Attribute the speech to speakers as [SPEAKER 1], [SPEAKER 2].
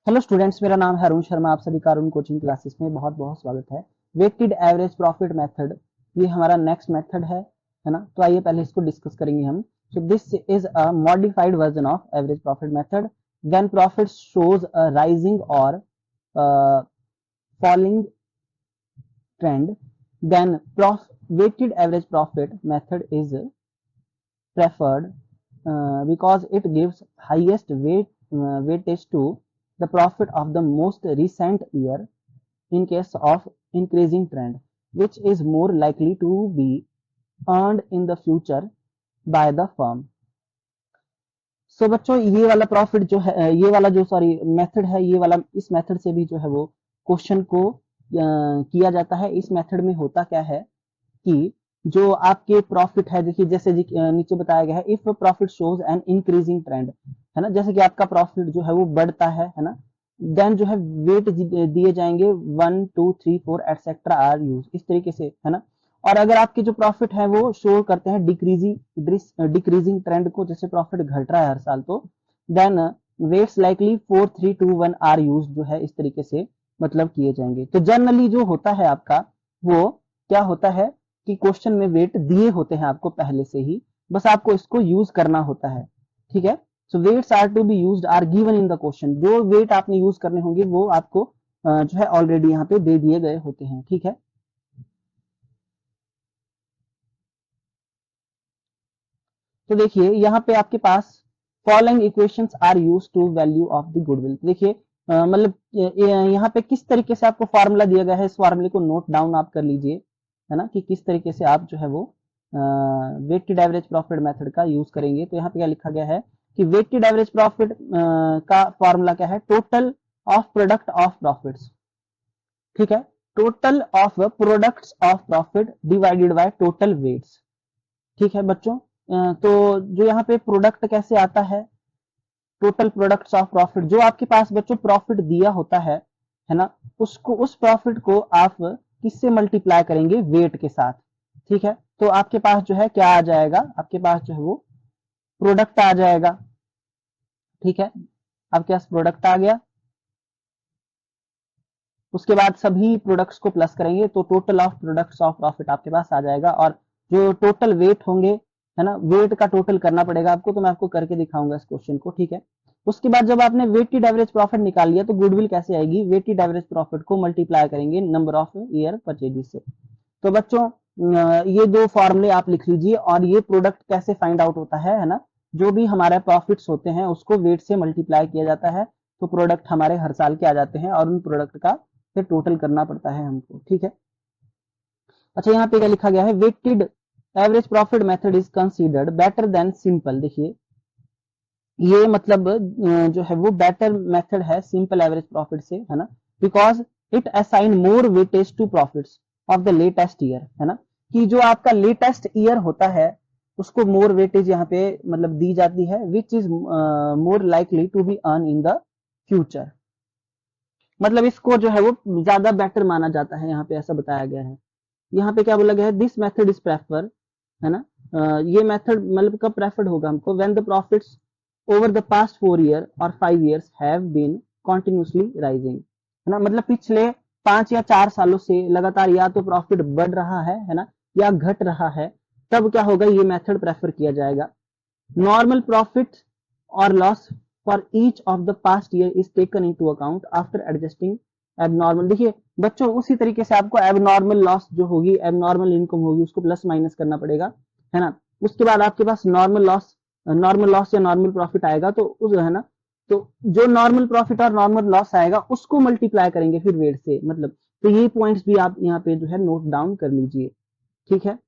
[SPEAKER 1] Hello students, मेरा नाम है अरुण शर्मा। आप सभी का अरुण कोचिंग क्लासेस में बहुत बहुत स्वागत है। वेटेड एवरेज प्रॉफिट मेथड, ये हमारा नेक्स्ट मेथड है ना। तो आइए पहले इसको डिस्कस करेंगे हम। So this is a modified version of average profit method when profit shows a rising और falling trend, then weighted average profit method is preferred because it gives highest weightage to the profit of the most recent year in case of increasing trend, which is more likely to be earned in the future by the firm. सो बच्चों, ये वाला profit जो है, ये वाला जो sorry method है, ये वाला इस मेथड से भी जो है वो क्वेश्चन को किया जाता है। इस मेथड में होता क्या है कि जो आपके प्रॉफिट है, देखिए जैसे नीचे बताया गया है, if profit shows an increasing trend, है ना। जैसे कि आपका प्रॉफिट जो है वो बढ़ता है ना, देन जो है वेट दिए जाएंगे 1 2 3 4 एटसेट्रा आर यूज, इस तरीके से, है ना। और अगर आपके जो प्रॉफिट है वो शो करते हैं डिक्रीजिंग ट्रेंड को, जैसे प्रॉफिट घट रहा है हर साल, तो then weights likely 4 3 2 1 are use जो है इस तरीके से मतलब किए जाएंगे। तो जनरली जो होता है आपका वो क्या होता है कि क्वेश्चन में वेट दिए होते हैं आपको पहले से ही, बस आपको इसको यूज करना होता है। ठीक है। So weights are to be used are given in the question. जो वेट आपने यूज करने होंगे वो आपको जो है ऑलरेडी यहाँ पे दे दिए गए होते हैं। ठीक है। तो देखिए यहाँ पे आपके पास following equations are used to value of the goodwill. देखिए मतलब यहाँ पे किस तरीके से आपको फार्मूला दिया गया है, इस फार्मूले को नोट डाउन आप कर लीजिए, है ना, कि किस तरीके से आप जो है वो वेटेड एवरेज प्रॉफिट मेथड का यूज करेंगे। तो यहाँ पे क्या लिखा गया है कि वेटेड एवरेज प्रॉफिट का फॉर्मूला क्या है, total of product of profits. ठीक है, total of products of profit divided by total weights. ठीक है बच्चों। तो जो यहाँ पे प्रोडक्ट कैसे आता है, टोटल प्रोडक्ट्स ऑफ प्रॉफिट, जो आपके पास बच्चों प्रॉफिट दिया होता है ना, उसको उस प्रॉफिट को आप किससे मल्टीप्लाई करेंगे, वेट के साथ। ठीक है। तो आपके पास जो है क्या आ जाएगा, आपके पास जो है वो प्रोडक्ट आ जाएगा। ठीक है, आपके पास प्रोडक्ट आ गया, उसके बाद सभी प्रोडक्ट्स को प्लस करेंगे तो total of products of profit आपके पास आ जाएगा। और जो टोटल वेट होंगे, है ना, वेट का टोटल करना पड़ेगा आपको, तो मैं आपको करके दिखाऊंगा इस क्वेश्चन को। ठीक है। उसके बाद जब आपने वेटेड एवरेज प्रॉफिट निकाल लिया तो गुडविल कैसे आएगी, वेटेड एवरेज प्रॉफिट को मल्टीप्लाई करेंगे नंबर ऑफ ईयर परचेजेस से। तो बच्चों ये दो फॉर्मूले आप लिख लीजिए। और ये प्रोडक्ट कैसे फाइंड आउट होता है ना, जो भी हमारे प्रॉफिट्स होते हैं उसको वेट से मल्टीप्लाई किया जाता है, तो प्रोडक्ट हमारे हर साल के आ जाते हैं और उन प्रोडक्ट का फिर टोटल करना पड़ता है हमको। ठीक है। अच्छा, यहाँ पे क्या लिखा गया है, weighted average profit method is considered better than simple. देखिए ये मतलब जो है वो बेटर मेथड है सिंपल एवरेज प्रॉफिट से, है ना, because it assign more weightage to profits of the latest year, है ना, कि जो आपका लेटेस्ट ईयर होता है उसको मोर वेटेज यहाँ पे मतलब दी जाती है, which is more likely to be earn in the future. मतलब इसको जो है वो ज्यादा बेटर माना जाता है, यहाँ पे ऐसा बताया गया है। यहाँ पे क्या बोला गया है, दिस मेथड इज प्रेफर, है ना। ये मेथड मतलब कब प्रेफर्ड होगा हमको, when the profits over the past 4 year और 5 years have been continuously rising, है ना। मतलब पिछले 5 या 4 सालों से लगातार या तो प्रॉफिट बढ़ रहा है ना, या घट रहा है, तब क्या होगा, ये मेथड प्रेफर किया जाएगा। नॉर्मल प्रॉफिट और loss for each of the past year is taken into account after adjusting abnormal. देखिए बच्चों उसी तरीके से आपको एबनॉर्मल लॉस जो होगी, एबनॉर्मल इनकम होगी, उसको प्लस माइनस करना पड़ेगा, है ना। उसके बाद आपके पास नॉर्मल लॉस या नॉर्मल प्रॉफिट आएगा, तो उस, है ना, तो जो नॉर्मल प्रॉफिट और नॉर्मल लॉस आएगा उसको मल्टीप्लाई करेंगे फिर वेट से, मतलब। तो ये पॉइंट्स भी आप यहाँ पे जो है नोट डाउन कर लीजिए। ठीक है।